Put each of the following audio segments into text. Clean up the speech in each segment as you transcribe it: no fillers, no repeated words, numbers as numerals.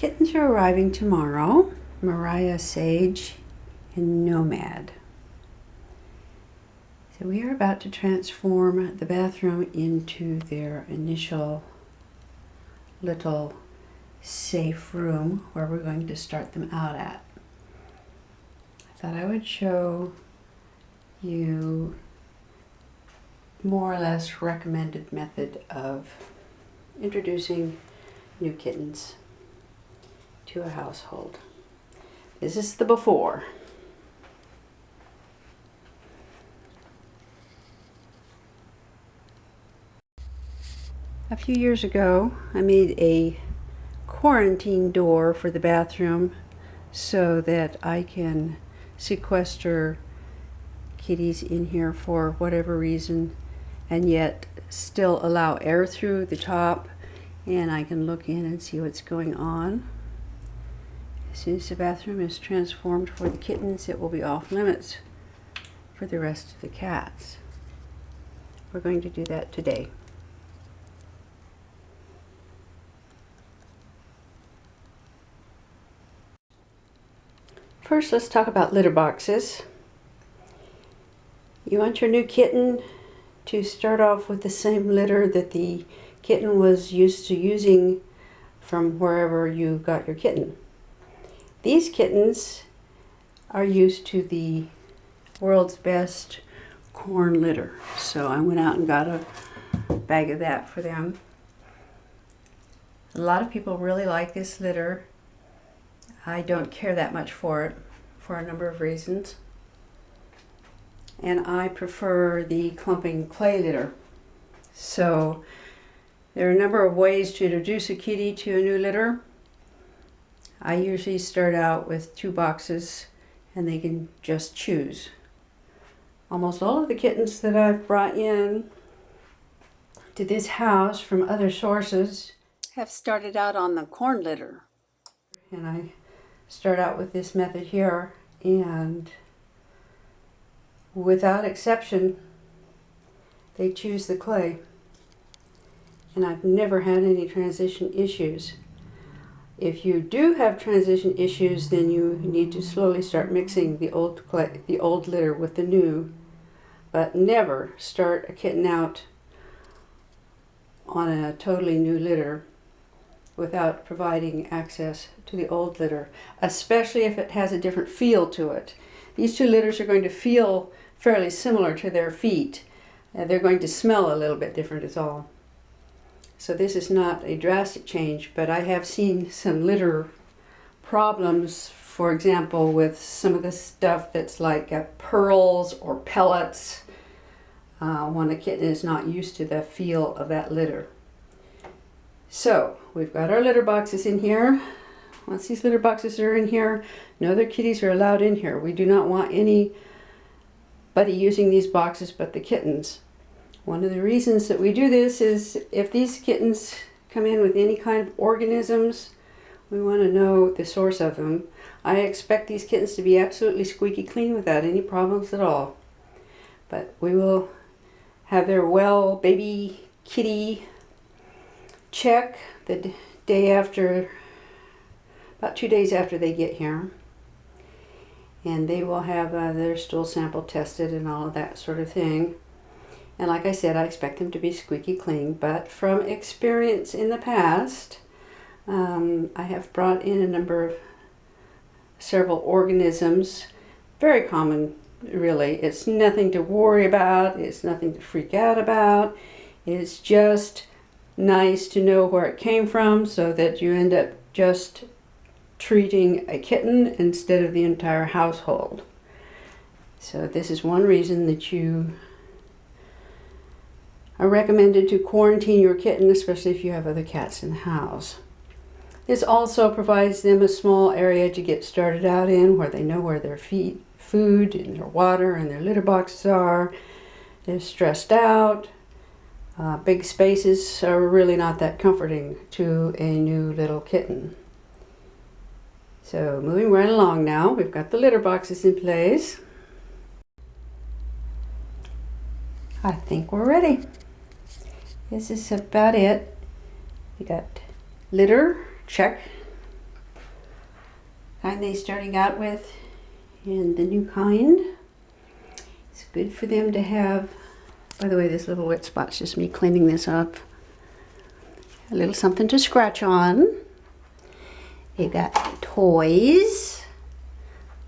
Kittens are arriving tomorrow. Mariah Sage and Nomad. So we are about to transform the bathroom into their initial little safe room where we're going to start them out at. I thought I would show you more or less recommended method of introducing new kittens to a household. This is the before. A few years ago, I made a quarantine door for the bathroom so that I can sequester kitties in here for whatever reason and yet still allow air through the top, and I can look in and see what's going on. As soon as the bathroom is transformed for the kittens, it will be off limits for the rest of the cats. We're going to do that today. First, let's talk about litter boxes. You want your new kitten to start off with the same litter that the kitten was used to using from wherever you got your kitten. These kittens are used to the world's best corn litter, so I went out and got a bag of that for them. A lot of people really like this litter. I don't care that much for it for a number of reasons, and I prefer the clumping clay litter. So there are a number of ways to introduce a kitty to a new litter. I usually start out with 2 boxes and they can just choose. Almost all of the kittens that I've brought in to this house from other sources have started out on the corn litter. And I start out with this method here, and without exception they choose the clay, and I've never had any transition issues. If you do have transition issues, then you need to slowly start mixing the old clay, the old litter with the new, but never start a kitten out on a totally new litter without providing access to the old litter, especially if it has a different feel to it. These 2 litters are going to feel fairly similar to their feet. They're going to smell a little bit different is all. So this is not a drastic change, but I have seen some litter problems, for example, with some of the stuff that's like pearls or pellets, when a kitten is not used to the feel of that litter. So we've got our litter boxes in here. Once these litter boxes are in here, no other kitties are allowed in here. We do not want anybody using these boxes but the kittens. One of the reasons that we do this is if these kittens come in with any kind of organisms, we want to know the source of them. I expect these kittens to be absolutely squeaky clean without any problems at all. But we will have their well baby kitty check the day after, about 2 days after they get here, and they will have their stool sample tested and all of that sort of thing. And like I said, I expect them to be squeaky clean, but from experience in the past, I have brought in several organisms. Very common, really. It's nothing to worry about. It's nothing to freak out about. It's just nice to know where it came from so that you end up just treating a kitten instead of the entire household. So this is one reason that you are recommended to quarantine your kitten, especially if you have other cats in the house. This also provides them a small area to get started out in where they know where their food and their water and their litter boxes are. They're stressed out. Big spaces are really not that comforting to a new little kitten. So moving right along now, we've got the litter boxes in place. I think we're ready. This is about it. We got litter, check. kind they starting out with and the new kind. It's good for them to have. By the way, this little wet spot's just me cleaning this up. A little something to scratch on. They've got toys.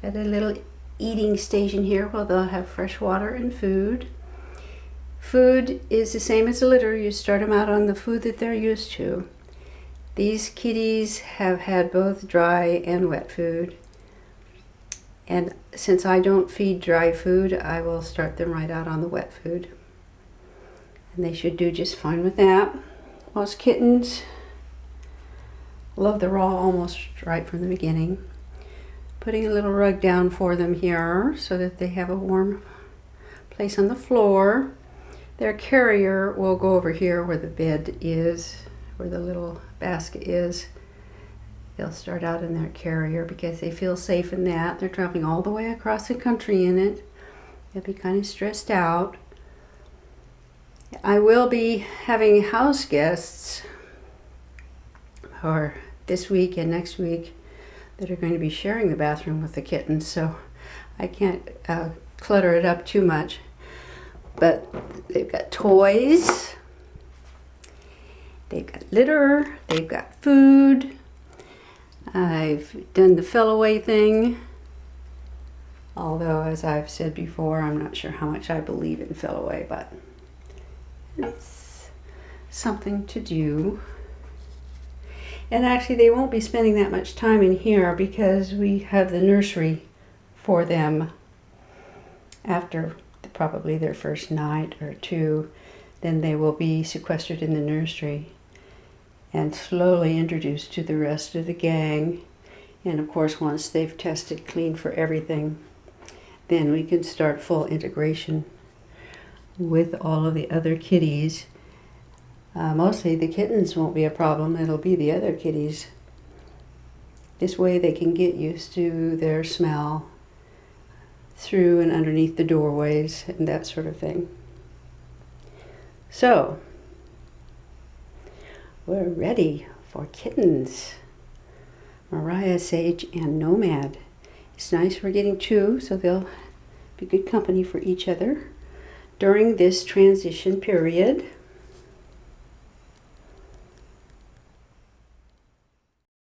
Got a little eating station here where they'll have fresh water and food. Food is the same as a litter. You start them out on the food that they're used to. These kitties have had both dry and wet food. And since I don't feed dry food, I will start them right out on the wet food. And they should do just fine with that. Most kittens love the raw almost right from the beginning. Putting a little rug down for them here so that they have a warm place on the floor. Their carrier will go over here where the bed is, where the little basket is. They'll start out in their carrier because they feel safe in that. They're traveling all the way across the country in it. They'll be kind of stressed out. I will be having house guests for this week and next week that are going to be sharing the bathroom with the kittens, so I can't clutter it up too much. But they've got toys, they've got litter, they've got food. I've done the fell-away thing, although as I've said before, I'm not sure how much I believe in fell-away, but it's something to do. And actually they won't be spending that much time in here because we have the nursery for them after probably their first night or two. Then they will be sequestered in the nursery and slowly introduced to the rest of the gang. And of course, once they've tested clean for everything, then we can start full integration with all of the other kitties. Mostly the kittens won't be a problem. It'll be the other kitties. This way they can get used to their smell through and underneath the doorways and that sort of thing. So, we're ready for kittens. Mariah Sage and Nomad. It's nice we're getting two, so they'll be good company for each other during this transition period.